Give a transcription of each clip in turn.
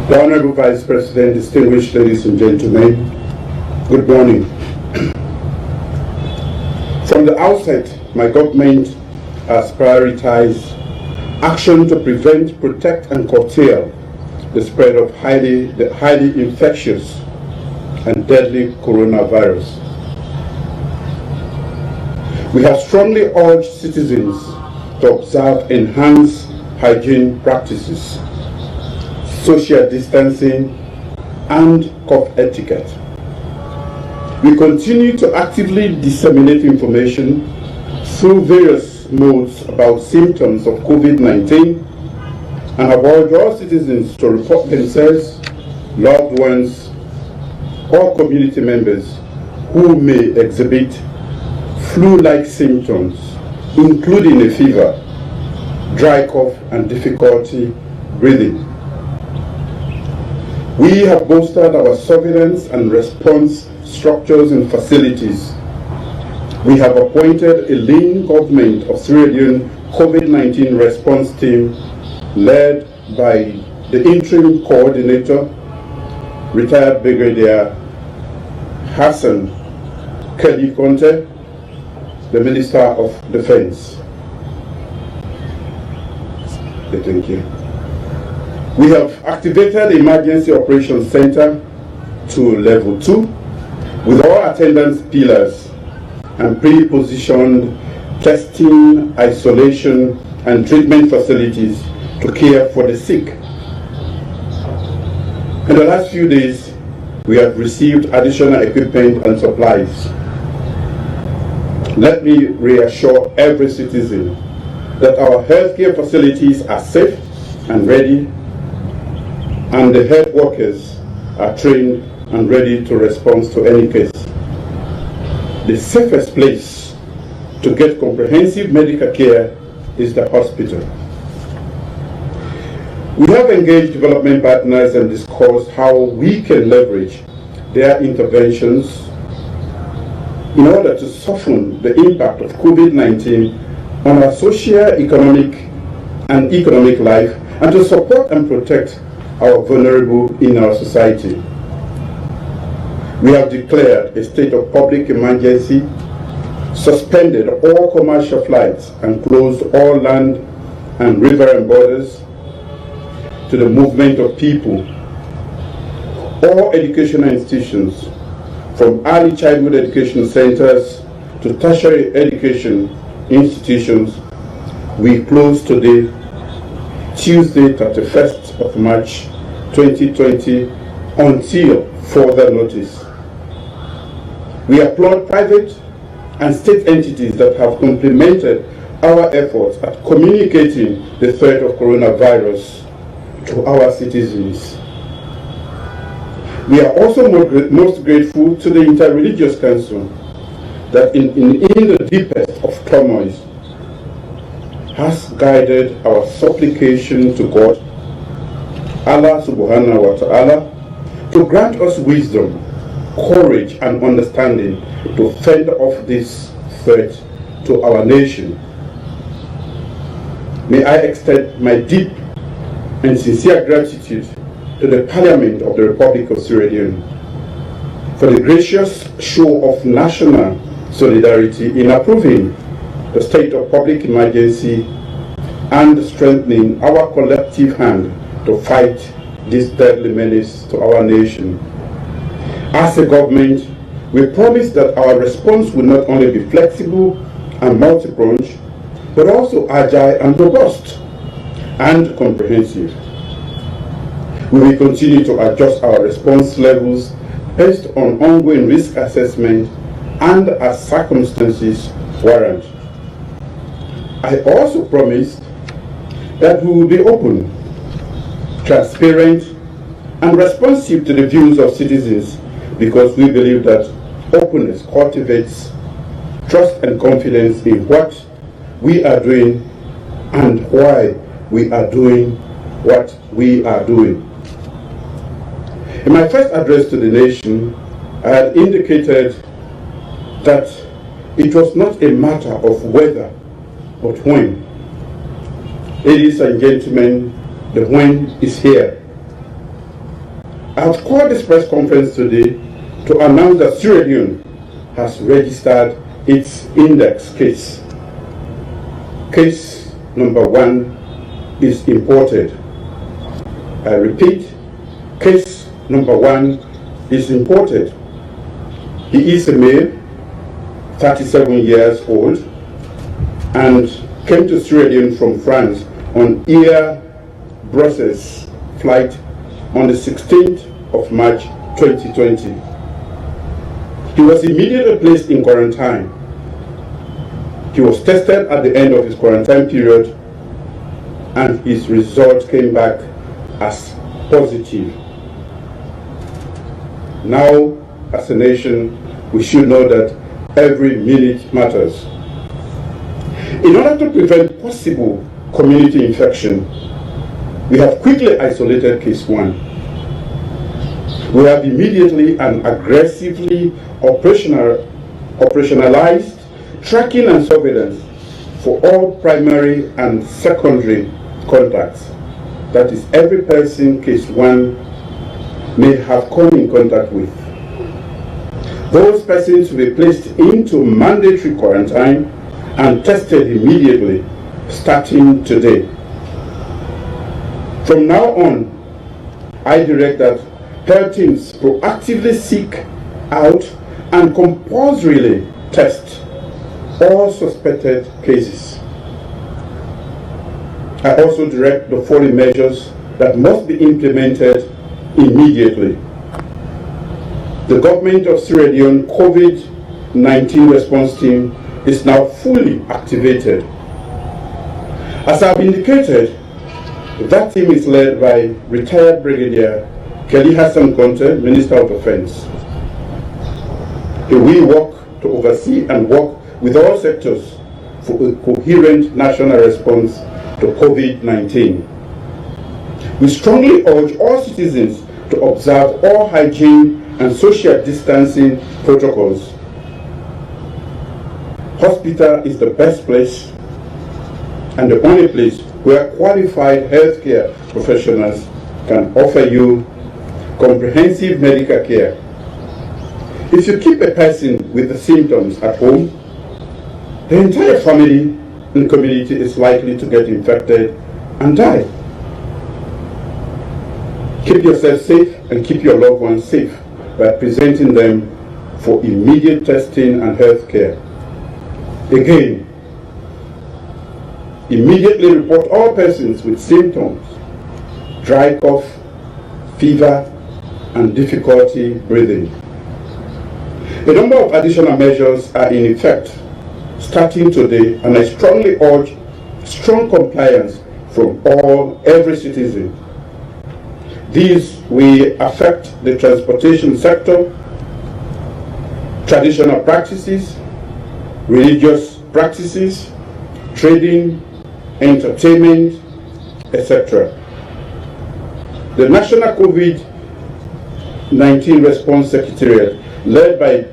The Honorable Vice President, distinguished ladies and gentlemen, good morning. From the outset, my government has prioritized action to prevent, protect, and curtail the spread of the highly infectious and deadly coronavirus. We have strongly urged citizens to observe enhanced hygiene practices, social distancing, and cough etiquette. We continue to actively disseminate information through various modes about symptoms of COVID-19 and have urged all citizens to report themselves, loved ones, or community members who may exhibit flu-like symptoms, including a fever, dry cough, and difficulty breathing. We have bolstered our surveillance and response structures and facilities. We have appointed a lean government of Sierra Leone COVID-19 response team led by the interim coordinator, retired Brigadier Hassan Kelly Conte, the Minister of Defense. Thank you. We have activated the Emergency Operations Center to Level 2 with all attendance pillars and pre-positioned testing, isolation, and treatment facilities to care for the sick. In the last few days, we have received additional equipment and supplies. Let me reassure every citizen that our healthcare facilities are safe and ready, and the health workers are trained and ready to respond to any case. The safest place to get comprehensive medical care is the hospital. We have engaged development partners and discussed how we can leverage their interventions in order to soften the impact of COVID-19 on our socio-economic and economic life and to support and protect our vulnerable in our society. We have declared a state of public emergency, suspended all commercial flights, and closed all land and river and borders to the movement of people. All educational institutions, from early childhood education centers to tertiary education institutions, we close today, Tuesday, 31st of March 2020, until further notice. We applaud private and state entities that have complemented our efforts at communicating the threat of coronavirus to our citizens. We are also most grateful to the Interreligious Council that in the deepest of turmoil has guided our supplication to God, Allah subhanahu wa ta'ala, to grant us wisdom, courage, and understanding to fend off this threat to our nation. May I extend my deep and sincere gratitude to the Parliament of the Republic of Sierra Leone for the gracious show of national solidarity in approving the state of public emergency and strengthening our collective hand to fight this deadly menace to our nation. As a government, we promise that our response will not only be flexible and multi-pronged, but also agile and robust and comprehensive. We will continue to adjust our response levels based on ongoing risk assessment and as circumstances warrant. I also promise that we will be open, transparent, and responsive to the views of citizens, because we believe that openness cultivates trust and confidence in what we are doing and why we are doing what we are doing. In my first address to the nation, I had indicated that it was not a matter of whether, but when. Ladies and gentlemen, the when is here. I have called this press conference today to announce that Sierra Leone has registered its index case. Case number 1 is imported. I repeat, case number 1 is imported. He is a male, 37 years old, and came to Sierra Leone from France on Air Brussels flight on the 16th of March 2020. He was immediately placed in quarantine. He was tested at the end of his quarantine period, and his result came back as positive. Now, as a nation, we should know that every minute matters. In order to prevent possible community infection, we have quickly isolated case 1. We have immediately and aggressively operationalized tracking and surveillance for all primary and secondary contacts. That is, every person case 1 may have come in contact with. Those persons will be placed into mandatory quarantine and tested immediately, starting today. From now on, I direct that health teams proactively seek out and compulsorily test all suspected cases. I also direct the following measures that must be implemented immediately. The government of Sierra Leone COVID-19 response team is now fully activated. As I've indicated, that team is led by retired Brigadier Kelly Hassan Gonte, Minister of Defense. He will work to oversee and work with all sectors for a coherent national response to COVID-19. We strongly urge all citizens to observe all hygiene and social distancing protocols. Hospital is the best place and the only place where qualified healthcare professionals can offer you comprehensive medical care. If you keep a person with the symptoms at home, the entire family and community is likely to get infected and die. Keep yourself safe and keep your loved ones safe by presenting them for immediate testing and health care. Again, immediately report all persons with symptoms, dry cough, fever, and difficulty breathing. A number of additional measures are in effect starting today, and I strongly urge strong compliance from every citizen. These will affect the transportation sector, traditional practices, religious practices, trading, entertainment, etc. The National COVID-19 Response Secretariat, led by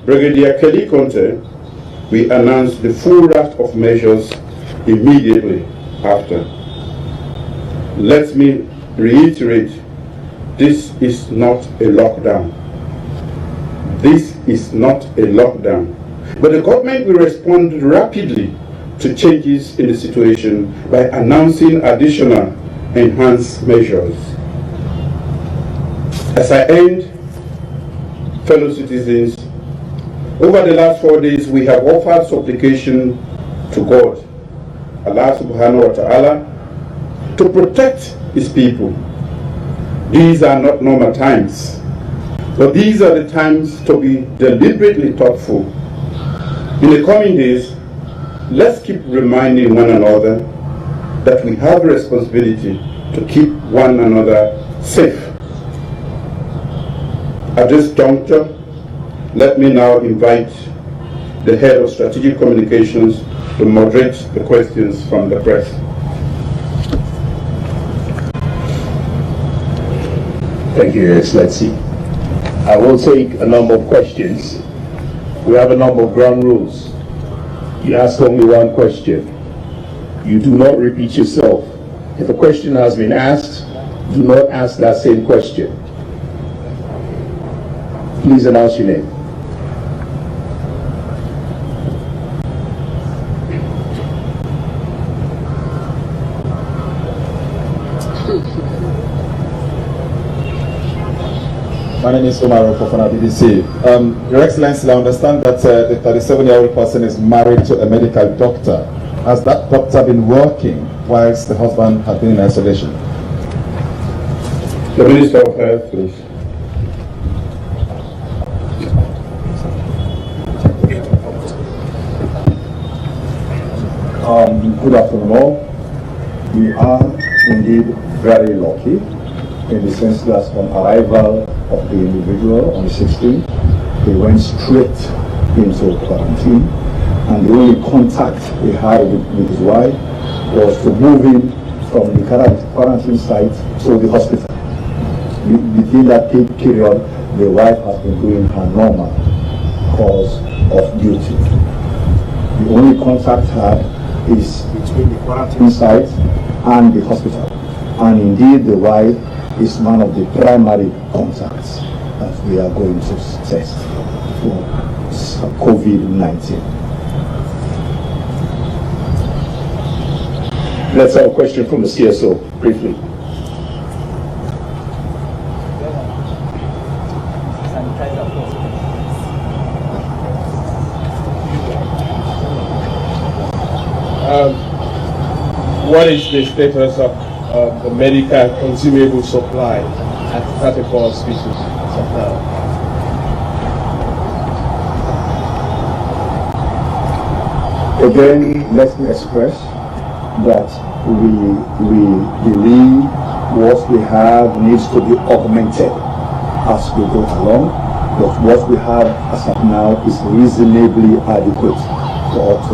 Brigadier Kelly Conte, we announced the full raft of measures immediately after. Let me reiterate, this is not a lockdown. This is not a lockdown. But the government will respond rapidly to changes in the situation by announcing additional enhanced measures. As I end, fellow citizens, over the last 4 days we have offered supplication to God, Allah subhanahu wa ta'ala, to protect his people. These are not normal times, but these are the times to be deliberately thoughtful. In the coming days, let's keep reminding one another that we have a responsibility to keep one another safe. At this juncture, let me now invite the Head of Strategic Communications to moderate the questions from the press. Thank you, Your Excellency. I will take a number of questions. We have a number of ground rules. You ask only one question. You do not repeat yourself. If a question has been asked, do not ask that same question. Please announce your name. My name is Omar Fofana, BBC. Your Excellency, I understand that the 37-year-old person is married to a medical doctor. Has that doctor been working whilst the husband had been in isolation? The Minister of Health, please. Good afternoon all. We are indeed very lucky in the sense that on arrival of the individual on the 16th, he went straight into quarantine, and the only contact he had with his wife was to move him from the quarantine site to the hospital. Within that period, the wife has been doing her normal course of duty. The only contact had is between the quarantine site and the hospital, and indeed the wife is one of the primary contacts that we are going to test for COVID-19. Let's have a question from the CSO, briefly. What is the status of the medical consumable supply at Katepo Hospital as of now? Again, let me express that we believe what we have needs to be augmented as we go along, but what we have as of now is reasonably adequate for us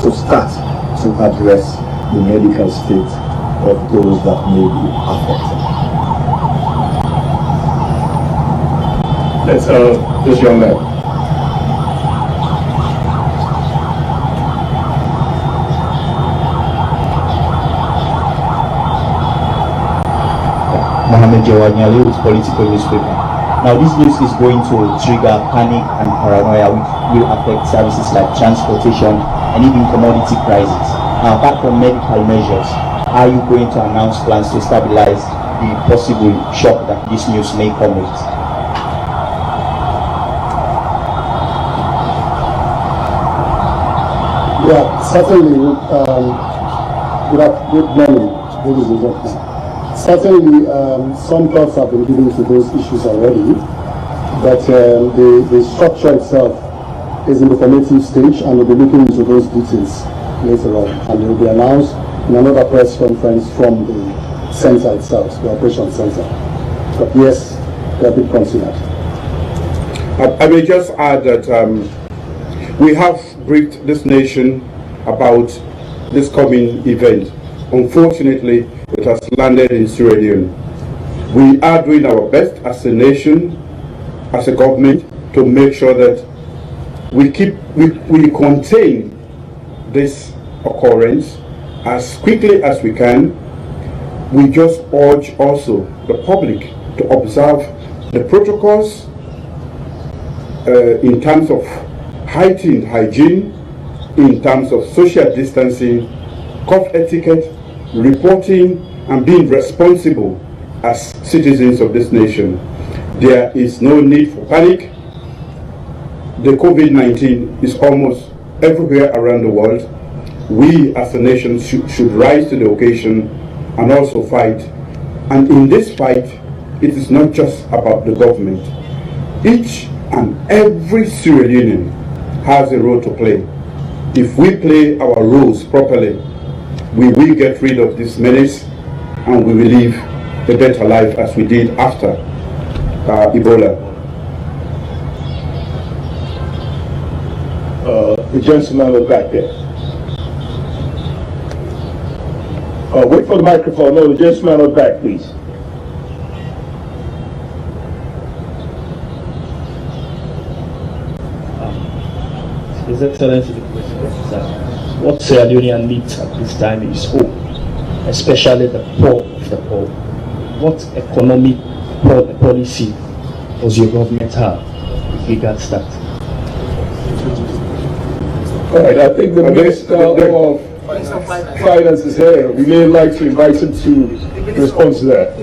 to start to address the medical state of those that may be affected. Let's this young man. Mohammed Jawanyali with Political Newspaper. Now this news is going to trigger panic and paranoia, which will affect services like transportation and even commodity prices. Now, apart from medical measures, are you going to announce plans to stabilize the possible shock that this news may come with? Yeah, certainly. Good morning, ladies and gentlemen. Certainly, some thoughts have been given to those issues already, but the structure itself is in the formative stage, and we'll be looking into those details later on, and it will be announced in another press conference from the center itself, the operation center. But yes, they are a bit considered. I may just add that we have briefed this nation about this coming event. Unfortunately, it has landed in Sierra Leone. We are doing our best as a nation, as a government, to make sure that we contain this occurrence as quickly as we can. We just urge also the public to observe the protocols in terms of heightened hygiene, in terms of social distancing, cough etiquette, reporting, and being responsible as citizens of this nation. There is no need for panic. The COVID-19 is almost everywhere around the world. We as a nation should rise to the occasion and also fight. And in this fight, it is not just about the government. Each and every Sierra Leonean has a role to play. If we play our roles properly, we will get rid of this menace and we will live a better life as we did after Ebola. The gentleman was back there. Wait for the microphone. No, the gentleman was back, please. His Excellency the President, what Sierra Leone needs at this time is hope, especially the poor of the poor. What economic policy does your government have with regards to that? All right, I think the Minister of Finance is here. We may like to invite him to respond to that.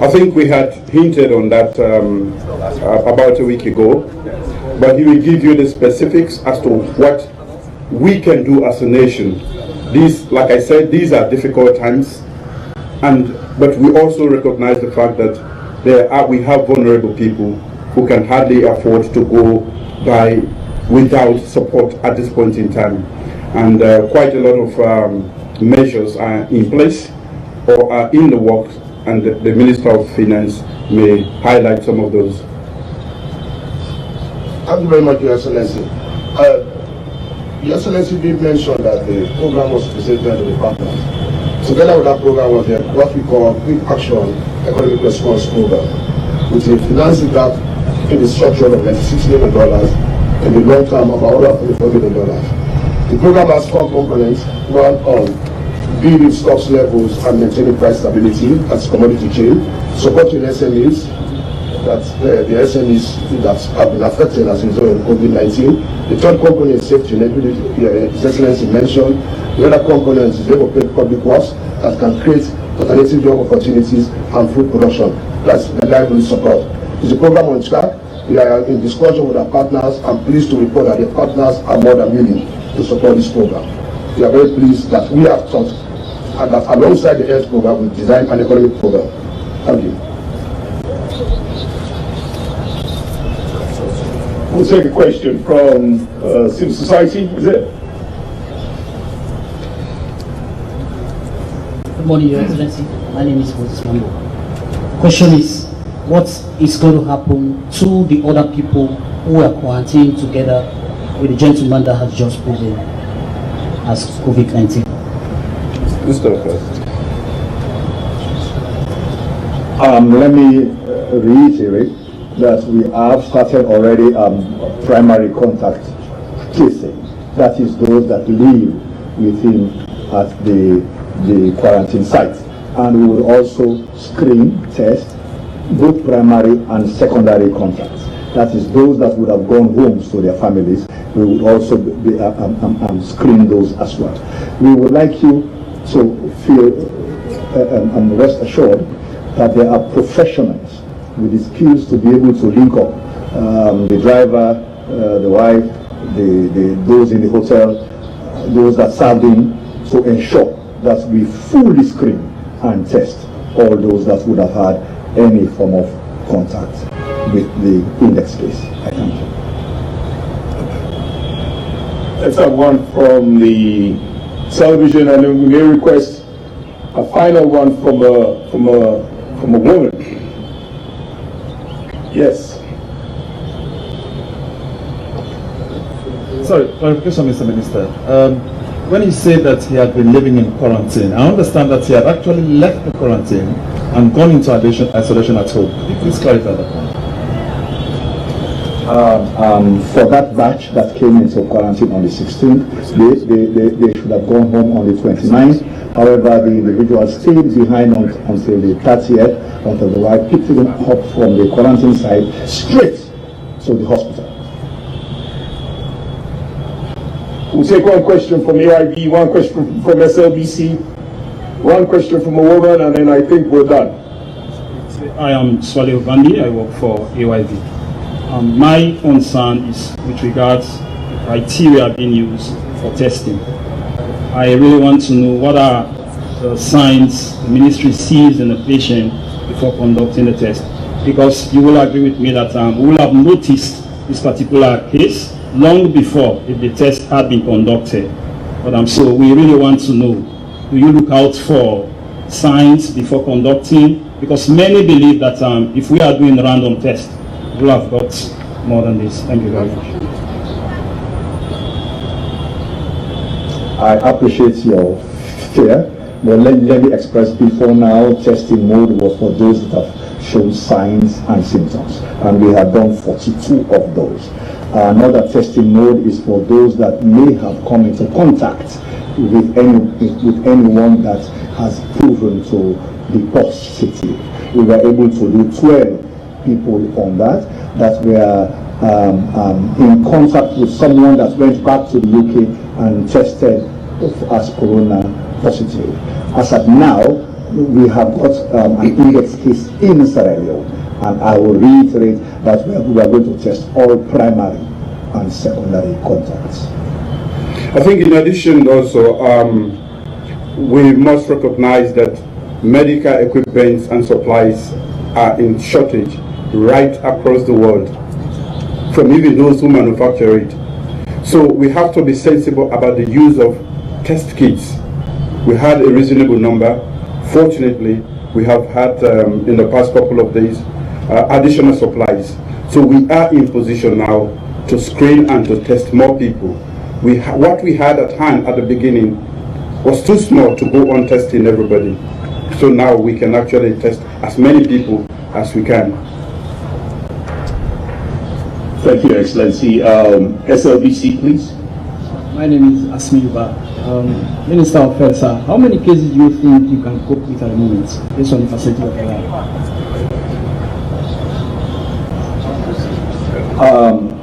I think we had hinted on that about a week ago, but he will give you the specifics as to what we can do as a nation. These, like I said, these are difficult times, but we also recognize the fact that we have vulnerable people who can hardly afford to go by without support at this point in time. And quite a lot of measures are in place or are in the works, and the Minister of Finance may highlight some of those. Thank you very much, Your Excellency. Your Excellency did mention that the program was presented to the partners. Together with that program was what we call Quick Action Economic Response Program, which is financing gap in the structure of $96 million in the long term of about $44 million. The program has 4 components: one on building stocks levels and maintaining price stability as commodity chain, supporting SMEs, that's the SMEs that have been affected as a result of COVID-19. The third component is safety and equity, His Excellency mentioned. The other component is public works that can create alternative job opportunities and food production. That's the livelihood support. It's a program on track. We are in discussion with our partners. I'm pleased to report that the partners are more than willing to support this program. We are very pleased that we have thought and that alongside the health program, we designed an economic program. Thank you. We'll take a question from civil society. Is it? Good morning, Your Excellency. My name is Julius Maada Bio. Question is, what is going to happen to the other people who are quarantined together with the gentleman that has just proven as COVID-19? Let me reiterate that we have started already primary contact tracing. That is those that live with him at the quarantine site. And we will also screen, test both primary and secondary contacts. That is those that would have gone home to their families. We would also screen those as well. We would like you to feel and rest assured that there are professionals with the skills to be able to link up the driver, the wife, those in the hotel, those that served him, to ensure that we fully screen and test all those that would have had any form of contact with the index case. I thank you. Let's have one from the television, and then we may request a final one from a woman. Yes. Sorry, clarification, Mr. Minister. When you say that he had been living in quarantine, I understand that he had actually left the quarantine and gone into isolation at home. Could you please clarify that point? For that batch that came into quarantine on the 16th, they should have gone home on the 29th. However, the individual stayed behind until the 30th, until the wife picked him up from the quarantine site straight to the hospital. We'll take one question from AIB, one question from SLBC, one question from a woman, and then I think we're done. I am Swale Obandi. I work for AIB. My concern is with regards to the criteria being used for testing. I really want to know what are the signs the ministry sees in the patient before conducting the test, because you will agree with me that we will have noticed this particular case long before if the test had been conducted. But so we really want to know, do you look out for signs before conducting? Because many believe that if we are doing random tests, we'll have got more than this. Thank you very much. I appreciate your fear, but let me express before now, testing mode was for those that have shown signs and symptoms, and we have done 42 of those. Another testing mode is for those that may have come into contact with anyone that has proven to be positive. We were able to do 12 people on that were in contact with someone that went back to the UK and tested as corona positive. As at now, we have got an index case in Sierra Leone, and I will reiterate that we are going to test all primary and secondary contacts. I think in addition also, we must recognize that medical equipment and supplies are in shortage right across the world, from even those who manufacture it. So we have to be sensible about the use of test kits. We had a reasonable number. Fortunately, we have had in the past couple of days additional supplies. So we are in position now to screen and to test more people. What we had at hand at the beginning was too small to go on testing everybody. So now we can actually test as many people as we can. Thank you, Excellency. SLBC, please. My name is Asmi Uba. Minister of Health, sir, how many cases do you think you can cope with at the moment, based on the facility of the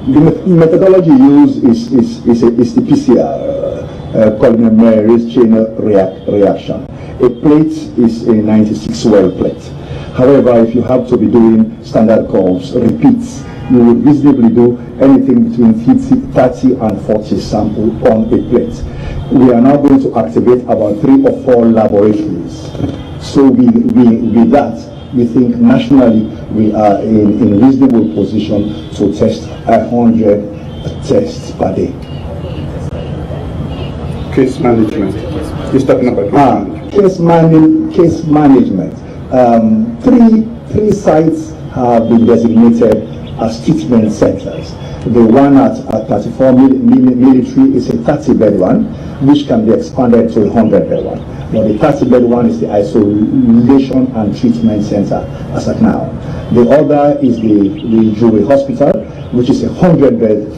The methodology used is the PCR, polymerase chain reaction. A plate is a 96 well plate. However, if you have to be doing standard curves, repeats, you would reasonably do anything between 30 and 40 samples on a plate. We are now going to activate about 3 or 4 laboratories. So with that, we think nationally we are in reasonable position to test 100 tests per day. Case management. He's talking about case management. Three sites have been designated as treatment centers. The one at 34 military is a 30-bed one, which can be expanded to a 100-bed one. But the 30-bed one is the isolation and treatment center as of now. The other is the Jubilee Hospital, which is a 100-bed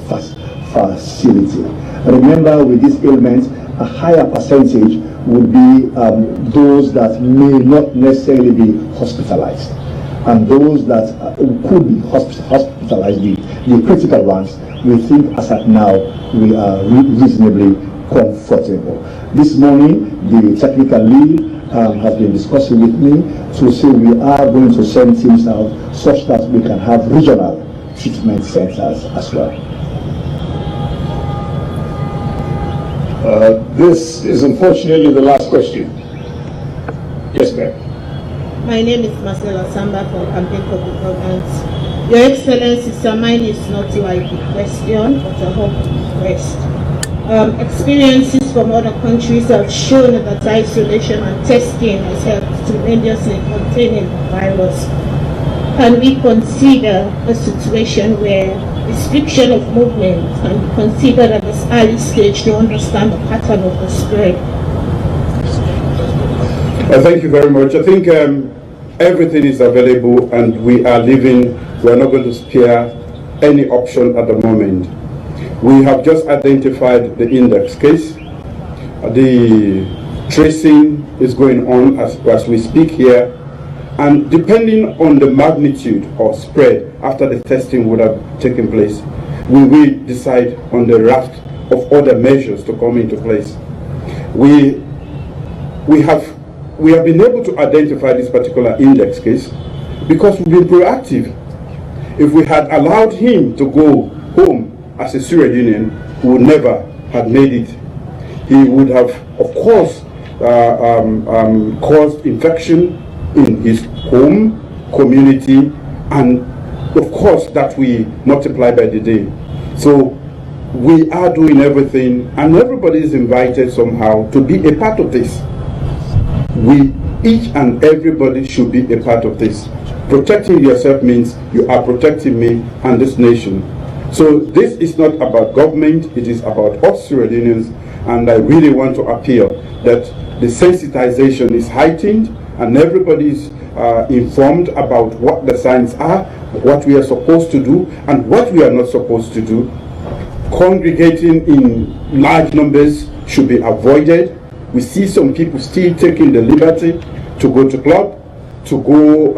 facility. Remember, with this ailment, a higher percentage would be those that may not necessarily be hospitalized. And those that could be hospitalized, the critical ones, we think as at now we are reasonably comfortable. This morning, the technical lead has been discussing with me to say we are going to send teams out such that we can have regional treatment centers as well. This is unfortunately the last question. Yes, ma'am. My name is Marcela Samba from Campaign Public Governance. Your Excellency, sir, mine is not like a question, but a hope request. Experiences from other countries have shown that isolation and testing has helped tremendously containing the virus. Can we consider a situation where restriction of movement can be considered at this early stage to understand the pattern of the spread? Thank you very much. I think everything is available and we are not going to spare any option at the moment. We have just identified the index case. The tracing is going on as we speak here. And depending on the magnitude or spread after the testing would have taken place, we will decide on the raft of other measures to come into place. We have been able to identify this particular index case because we've been proactive. If we had allowed him to go home as a Sierra Leonean, he would never have made it. He would have, of course, caused infection in his home, community, and of course that we multiply by the day. So we are doing everything and everybody is invited somehow to be a part of this. Each and everybody should be a part of this. Protecting yourself means you are protecting me and this nation. So this is not about government, it is about us Sierra Leoneans, and I really want to appeal that the sensitization is heightened and everybody is informed about what the signs are, what we are supposed to do and what we are not supposed to do. Congregating in large numbers should be avoided. We see some people still taking the liberty to go to club, to go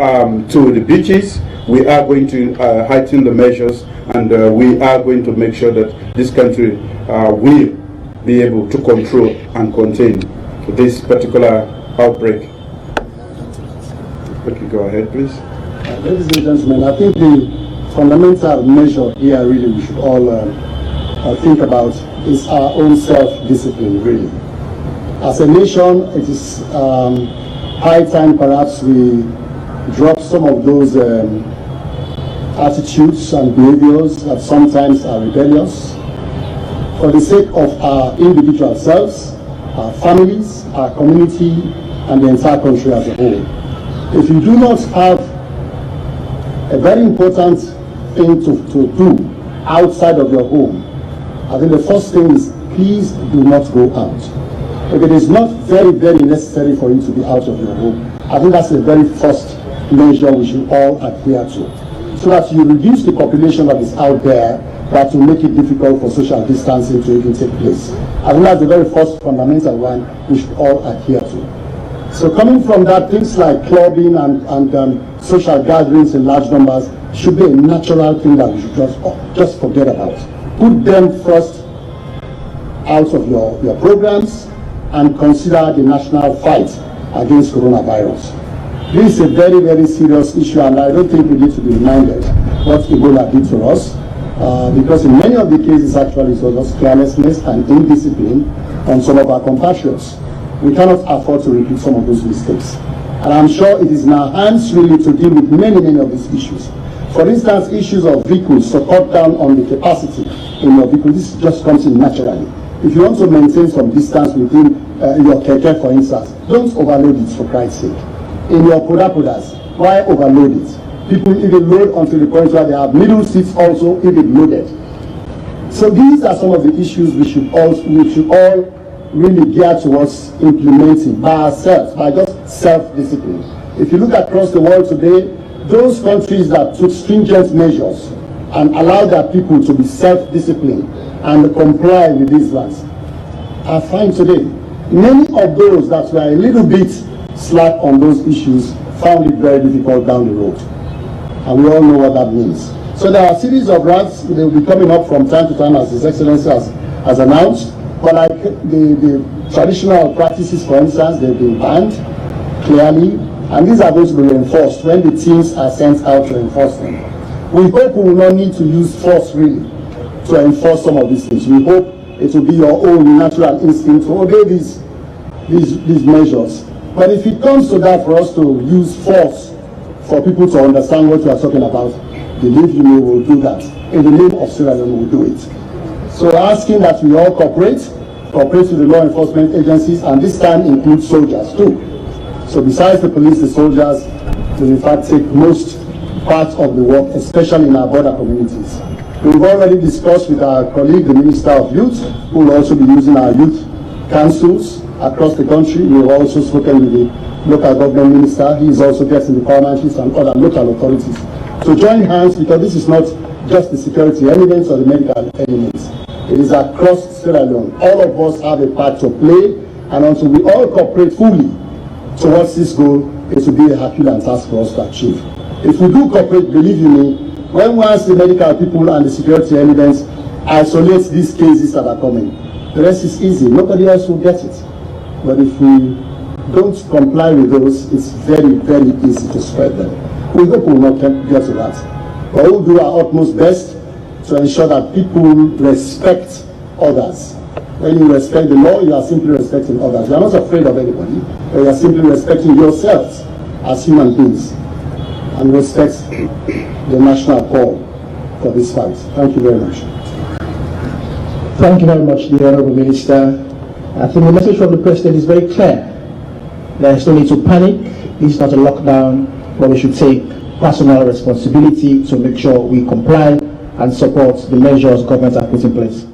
to the beaches. We are going to heighten the measures, and we are going to make sure that this country will be able to control and contain this particular outbreak. Okay, go ahead, please. Ladies and gentlemen, I think the fundamental measure here really we should all think about is our own self-discipline, really. As a nation, it is high time perhaps we drop some of those attitudes and behaviors that sometimes are rebellious for the sake of our individual selves, our families, our community, and the entire country as a whole. If you do not have a very important thing to do outside of your home, I think the first thing is please do not go out. If it is not very, very necessary for you to be out of your home, I think that's the very first measure we should all adhere to, so that you reduce the population that is out there that will make it difficult for social distancing to even take place. I think that's the very first fundamental one we should all adhere to. So coming from that, things like clubbing and social gatherings in large numbers should be a natural thing that we should just forget about. Put them first out of your programs and consider the national fight against coronavirus. This is a very, very serious issue, and I don't think we need to be reminded what Ebola did to us, because in many of the cases actually it was just carelessness and indiscipline on some of our compatriots. We cannot afford to repeat some of those mistakes. And I'm sure it is in our hands really to deal with many, many of these issues. For instance, issues of vehicles, to cut down on the capacity in your vehicle. This just comes in naturally. If you want to maintain some distance within your keke, for instance, don't overload it, for Christ's sake. In your podas, why overload it? People even load until the point where they have middle seats also even loaded. So these are some of the issues we should all really gear towards implementing by ourselves, by just self-discipline. If you look across the world today, those countries that took stringent measures and allowed their people to be self-disciplined and comply with these ones are fine today. Many of those that were a little bit slack on those issues found it very difficult down the road. And we all know what that means. So there are a series of grants, they will be coming up from time to time as His Excellency has announced. But like the traditional practices, for instance, they've been banned clearly, and these are going to be reinforced when the teams are sent out to enforce them. We hope we will not need to use force really to enforce some of these things. We hope it will be your own natural instinct to obey these measures. But if it comes to that, for us to use force for people to understand what we are talking about, believe you me, we'll do that. In the name of Sierra Leone, we'll do it. So we're asking that we all cooperate with the law enforcement agencies, and this time includes soldiers too. So besides the police, the soldiers will in fact take most part of the work, especially in our border communities. We've already discussed with our colleague, the Minister of Youth, who will also be using our youth councils across the country. We've also spoken with the local government minister. He is also getting the paramountries and other local authorities to join hands, because this is not just the security elements or the medical elements. It is across Sierra Leone. All of us have a part to play, and until we all cooperate fully towards this goal, it will be a Herculean task for us to achieve. If we do cooperate, believe you me, when once the medical people and the security elements isolate these cases that are coming, the rest is easy. Nobody else will get it. But if we don't comply with those, it's very, very easy to spread them. We hope we will not get to that. But we'll do our utmost best to ensure that people respect others. When you respect the law, you are simply respecting others. You are not afraid of anybody, but you are simply respecting yourselves as human beings and respect the national call for this fight. Thank you very much. Thank you very much, the Honourable Minister. I think the message from the President is very clear. There is no need to panic. This is not a lockdown, but we should take personal responsibility to make sure we comply and support the measures government have put in place.